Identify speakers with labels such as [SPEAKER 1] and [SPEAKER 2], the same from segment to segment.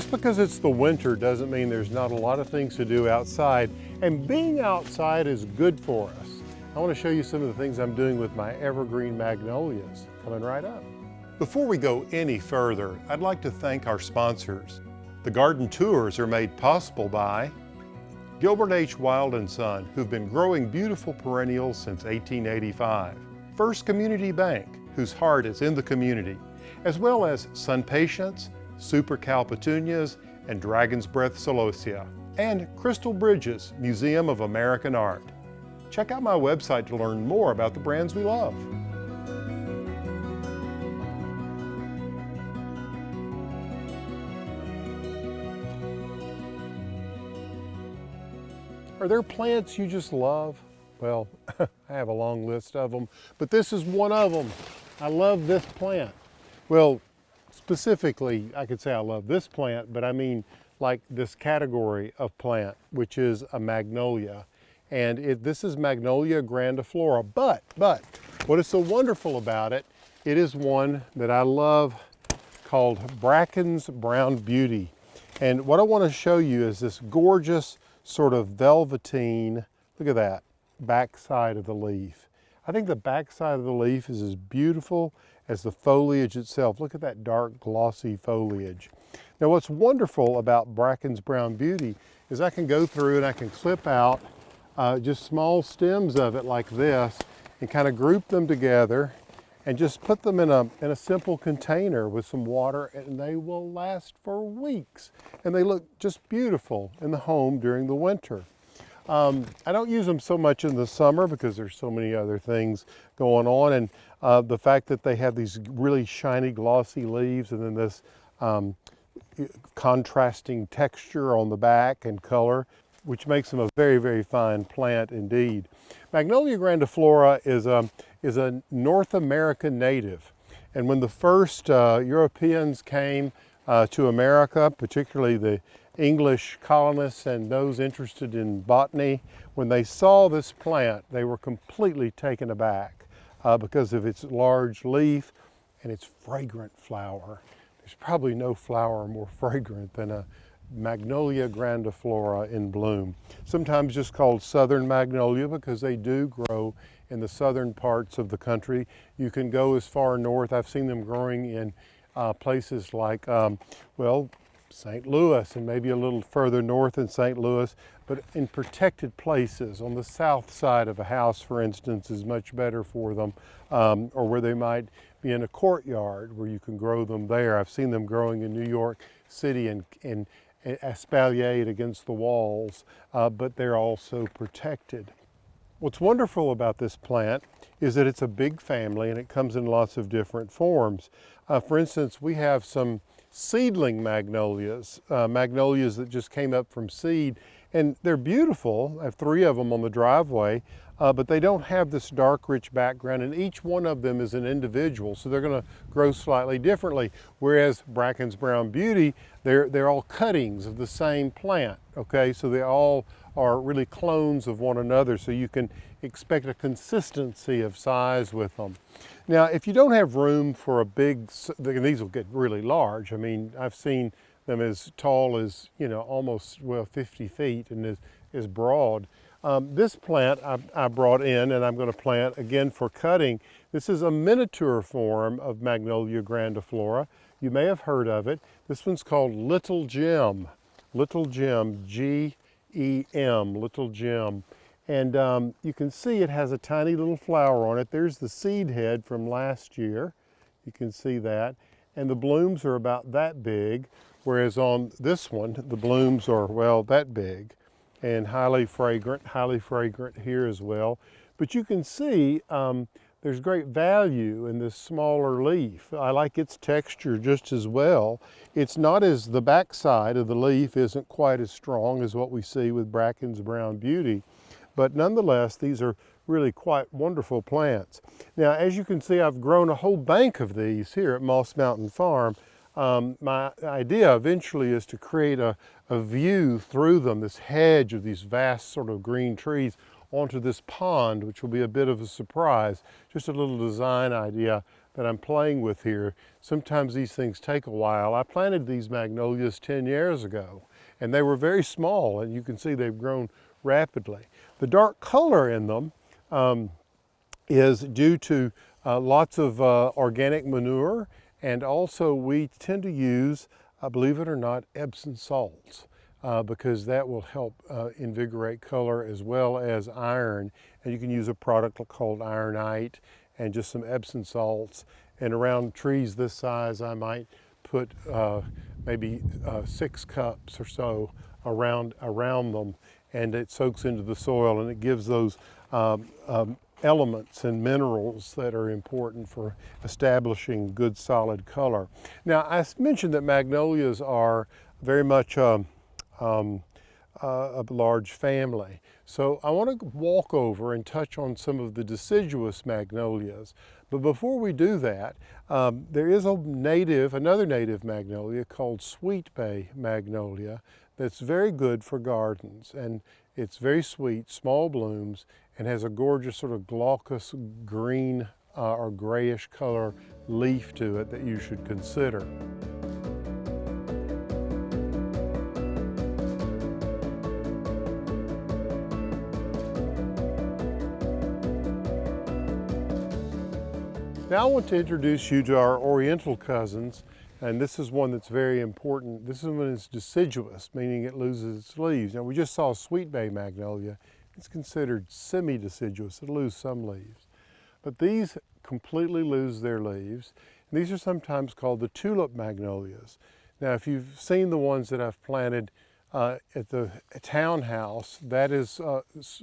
[SPEAKER 1] Just because it's the winter doesn't mean there's not a lot of things to do outside, and being outside is good for us. I want to show you some of the things I'm doing with my evergreen magnolias, coming right up. Before we go any further, I'd like to thank our sponsors. The garden tours are made possible by Gilbert H. Wild & Son, who've been growing beautiful perennials since 1885. First Community Bank, whose heart is in the community, as well as Sunpatiens, SuperCal Petunias, and Dragon's Breath Celosia, and Crystal Bridges, Museum of American Art. Check out my website to learn more about the brands we love. Are there plants you just love? Well, I have a long list of them, but this is one of them. I love this plant. Well, specifically, I could say I love this plant, but I mean like this category of plant, which is a magnolia. And this is Magnolia Grandiflora, but what is so wonderful about it, it is one that I love called Bracken's Brown Beauty. And what I want to show you is this gorgeous sort of velveteen, look at that, backside of the leaf. I think the backside of the leaf is as beautiful as the foliage itself. Look at that dark, glossy foliage. Now, what's wonderful about Bracken's Brown Beauty is I can go through and I can clip out just small stems of it like this and kind of group them together and just put them in a simple container with some water, and they will last for weeks. And they look just beautiful in the home during the winter. I don't use them so much in the summer because there's so many other things going on, and the fact that they have these really shiny, glossy leaves and then this contrasting texture on the back and color, which makes them a very, very fine plant indeed. Magnolia Grandiflora is a North American native, and when the first Europeans came to America, particularly the English colonists and those interested in botany, when they saw this plant, they were completely taken aback because of its large leaf and its fragrant flower. There's probably no flower more fragrant than a Magnolia Grandiflora in bloom. Sometimes just called southern magnolia because they do grow in the southern parts of the country. You can go as far north. I've seen them growing in places like, well, St. Louis and maybe a little further north in St. Louis, but in protected places on the south side of a house, for instance, is much better for them, or where they might be in a courtyard where you can grow them there. I've seen them growing in New York City and espaliered against the walls, but they're also protected. What's wonderful about this plant is that it's a big family and it comes in lots of different forms. For instance, we have some seedling magnolias, magnolias that just came up from seed, and they're beautiful. I have 3 of them on the driveway, but they don't have this dark, rich background, and each one of them is an individual, so they're going to grow slightly differently. Whereas Bracken's Brown Beauty, they're all cuttings of the same plant, okay? So they all are really clones of one another, so you can expect a consistency of size with them. Now, if you don't have room for a big, these will get really large. I mean, I've seen them as tall as, you know, almost, well, 50 feet and as broad. This plant I brought in and I'm going to plant again for cutting. This is a miniature form of Magnolia Grandiflora. You may have heard of it. This one's called Little Gem. Little Gem, G-E-M, Little Gem. And you can see it has a tiny little flower on it. There's the seed head from last year. You can see that. And the blooms are about that big, whereas on this one, the blooms are, well, that big. And highly fragrant here as well. But you can see there's great value in this smaller leaf. I like its texture just as well. It's not as, the backside of the leaf isn't quite as strong as what we see with Bracken's Brown Beauty. But nonetheless, these are really quite wonderful plants. Now, as you can see, I've grown a whole bank of these here at Moss Mountain Farm. My idea eventually is to create a view through them, this hedge of these vast sort of green trees onto this pond, which will be a bit of a surprise. Just a little design idea that I'm playing with here. Sometimes these things take a while. I planted these magnolias 10 years ago, and they were very small, and you can see they've grown rapidly. The dark color in them is due to lots of organic manure, and also we tend to use, believe it or not, Epsom salts. Because that will help invigorate color as well as iron. And you can use a product called ironite and just some Epsom salts. And around trees this size, I might put maybe 6 cups or so around them, and it soaks into the soil, and it gives those elements and minerals that are important for establishing good solid color. Now, I mentioned that magnolias are very much a large family. So I want to walk over and touch on some of the deciduous magnolias. But before we do that, there is another native magnolia called Sweet Bay Magnolia that's very good for gardens. And it's very sweet, small blooms, and has a gorgeous sort of glaucous green or grayish color leaf to it that you should consider. Now I want to introduce you to our oriental cousins, and this is one that's very important. This one is deciduous, meaning it loses its leaves. Now we just saw Sweet Bay Magnolia. It's considered semi-deciduous. It'll lose some leaves. But these completely lose their leaves. And these are sometimes called the Tulip Magnolias. Now if you've seen the ones that I've planted at the townhouse, that is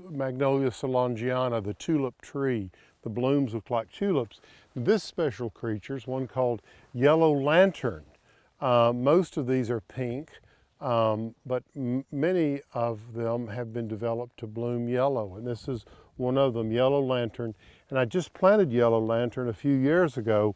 [SPEAKER 1] Magnolia Soulangeana, the tulip tree. The blooms look like tulips. This special creature is one called Yellow Lantern. Most of these are pink, but many of them have been developed to bloom yellow, and this is one of them, Yellow Lantern. And I just planted Yellow Lantern a few years ago.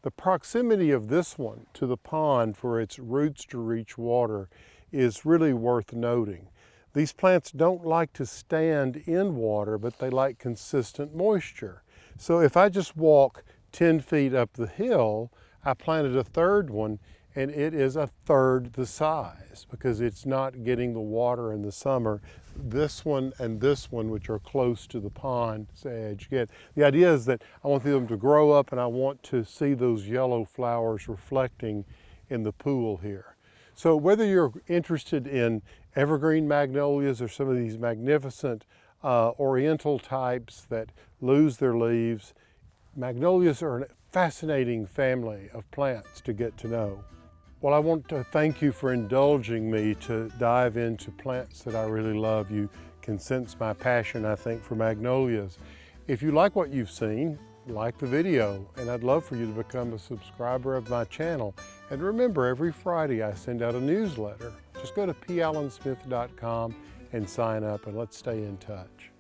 [SPEAKER 1] The proximity of this one to the pond for its roots to reach water is really worth noting. These plants don't like to stand in water, but they like consistent moisture. So if I just walk 10 feet up the hill, I planted a third one, and it is a third the size because it's not getting the water in the summer. This one and this one, which are close to the pond's edge, get. The idea is that I want them to grow up, and I want to see those yellow flowers reflecting in the pool here. So whether you're interested in evergreen magnolias or some of these magnificent oriental types that lose their leaves, magnolias are a fascinating family of plants to get to know. Well, I want to thank you for indulging me to dive into plants that I really love. You can sense my passion, I think, for magnolias. If you like what you've seen, like the video, and I'd love for you to become a subscriber of my channel. And remember, every Friday I send out a newsletter. Just go to pallensmith.com and sign up, and let's stay in touch.